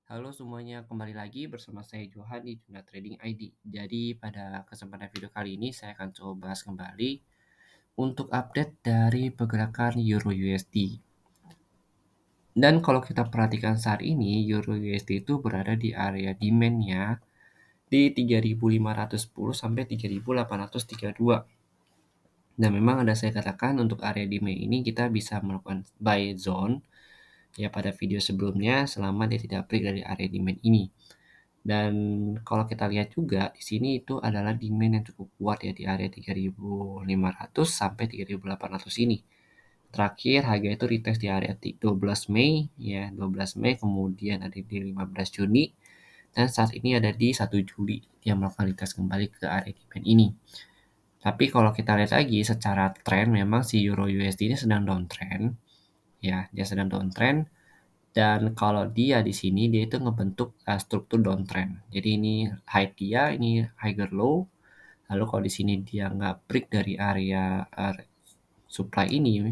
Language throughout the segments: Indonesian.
Halo semuanya, kembali lagi bersama saya Johan di Juna Trading ID. Jadi pada kesempatan video kali ini saya akan coba bahas kembali untuk update dari pergerakan Euro USD. Dan kalau kita perhatikan saat ini, Euro USD itu berada di area demand-nya di 3.510 sampai 3.832. Dan memang ada saya katakan untuk area demand ini kita bisa melakukan buy zone ya pada video sebelumnya selama dia tidak break dari area demand ini. Dan kalau kita lihat juga di sini itu adalah demand yang cukup kuat ya di area 3.500 sampai 3.800 ini. Terakhir harga itu retest di area 12 Mei ya, 12 Mei kemudian ada di 15 Juni dan saat ini ada di 1 Juli dia melakukan retest kembali ke area demand ini. Tapi kalau kita lihat lagi secara tren memang si Euro USD ini sedang downtrend ya, dia sedang downtrend. Dan kalau dia di sini dia itu ngebentuk struktur downtrend. Jadi ini high dia, ini higher low. Lalu kalau di sini dia nggak break dari area supply ini,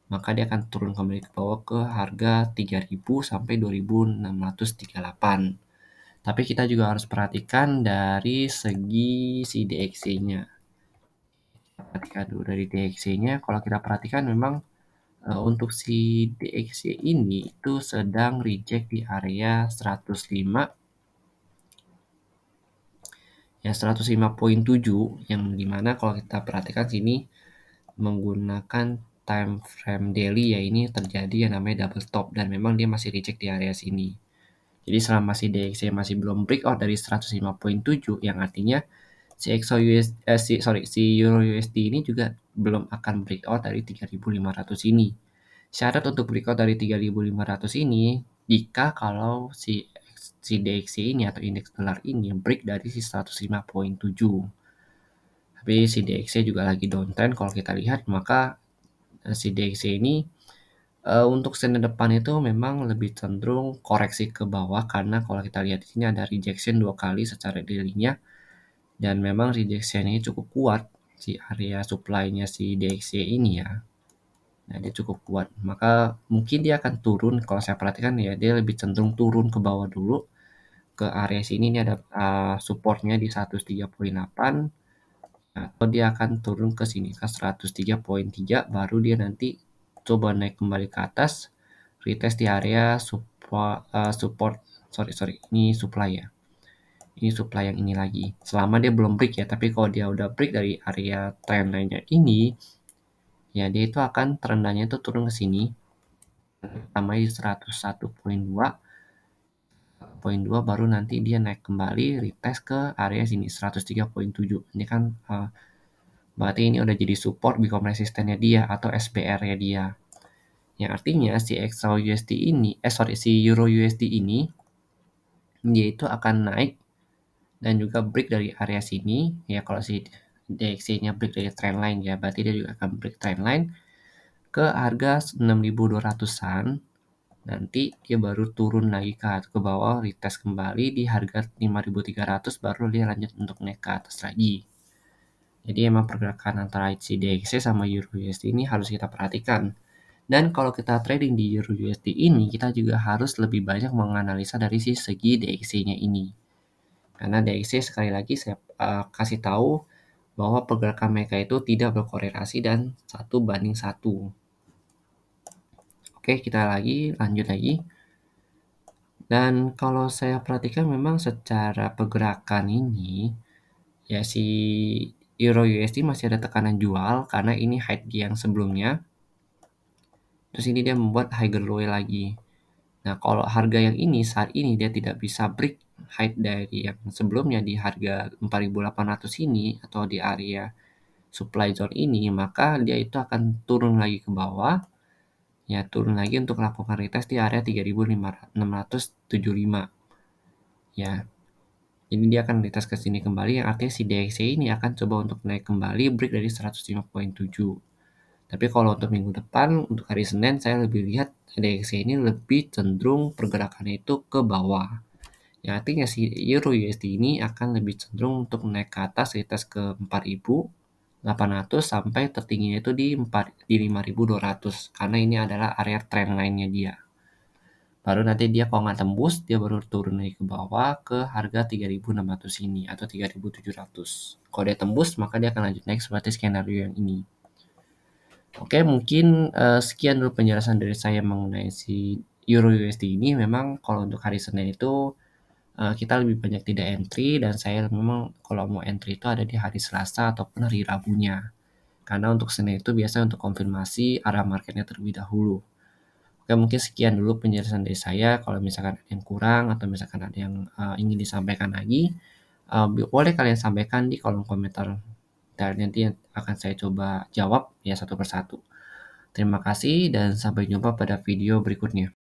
maka dia akan turun kembali ke bawah ke harga 3.000 sampai 2.638. Tapi kita juga harus perhatikan dari segi si DXY-nya. Perhatikan dulu dari DXY-nya. Kalau kita perhatikan memang untuk si DXY ini itu sedang reject di area 105 ya 105.7 yang dimana kalau kita perhatikan sini menggunakan time frame daily ya ini terjadi yang namanya double top dan memang dia masih reject di area sini. Jadi selama si DXY masih belum breakout dari 105.7 yang artinya si Euro USD ini juga belum akan breakout dari 3.500 ini. Syarat untuk breakout dari 3.500 ini jika kalau si DXY ini atau indeks dolar ini break dari si 105.7. Tapi si DXY juga lagi downtrend kalau kita lihat maka si DXY ini untuk sena depan itu memang lebih cenderung koreksi ke bawah karena kalau kita lihat di sini ada rejection 2 kali secara daily-nya dan memang rejection ini cukup kuat si area supply-nya si DXY ini ya. Nah, dia cukup kuat. Maka mungkin dia akan turun kalau saya perhatikan ya, dia lebih cenderung turun ke bawah dulu ke area sini ini ada supportnya di 103.8 atau dia akan turun ke sini ke 103.3 baru dia nanti coba naik kembali ke atas retest di area support ini supply ya. Ini supply yang ini lagi. Selama dia belum break ya, tapi kalau dia udah break dari area trend line-nya ini ya dia itu akan terendahnya itu turun ke sini tambah di 101.2 baru nanti dia naik kembali retest ke area sini 103.7 ini kan berarti ini udah jadi support become resistennya dia atau SBR-nya dia yang artinya si XAU USD ini si Euro USD ini dia itu akan naik dan juga break dari area sini ya kalau si DXY-nya break dari trendline ya berarti dia juga akan break trendline ke harga 6.200-an nanti dia baru turun lagi ke bawah retest kembali di harga 5.300 baru dia lanjut untuk naik ke atas lagi. Jadi emang pergerakan antara DXY sama Euro USD ini harus kita perhatikan. Dan kalau kita trading di Euro USD ini kita juga harus lebih banyak menganalisa dari segi DXY-nya ini. Karena DXY sekali lagi saya kasih tahu bahwa pergerakan mereka itu tidak berkorelasi dan 1:1. Oke, kita lanjut lagi. Dan kalau saya perhatikan memang secara pergerakan ini ya si Euro USD masih ada tekanan jual karena ini high yang sebelumnya. Terus ini dia membuat higher low lagi. Nah, kalau harga yang ini saat ini dia tidak bisa break high dari yang sebelumnya di harga 4.800 ini atau di area supply zone ini, maka dia itu akan turun lagi ke bawah. Ya, turun lagi untuk melakukan retest di area 3.675. Ya, jadi dia akan retest ke sini kembali yang artinya si DXY ini akan coba untuk naik kembali break dari 105.7. Tapi kalau untuk minggu depan, untuk hari Senin, saya lebih lihat DXY ini lebih cenderung pergerakannya itu ke bawah. Yang artinya si Euro USD ini akan lebih cenderung untuk naik ke atas retest ke 4.800 sampai tertingginya itu di 5.200 karena ini adalah area trend line-nya dia. Baru nanti dia kalau nggak tembus, dia baru turun lagi ke bawah ke harga 3.600 ini atau 3.700. Kalau dia tembus, maka dia akan lanjut naik seperti skenario yang ini. Oke, mungkin sekian dulu penjelasan dari saya mengenai si Euro USD ini. Memang kalau untuk hari Senin itu kita lebih banyak tidak entry, dan saya memang kalau mau entry itu ada di hari Selasa ataupun hari Rabunya. Karena untuk Senin itu biasanya untuk konfirmasi arah marketnya terlebih dahulu. Oke, mungkin sekian dulu penjelasan dari saya. Kalau misalkan ada yang kurang atau misalkan ada yang ingin disampaikan lagi, boleh kalian sampaikan di kolom komentar, dan nanti akan saya coba jawab ya satu persatu. Terima kasih dan sampai jumpa pada video berikutnya.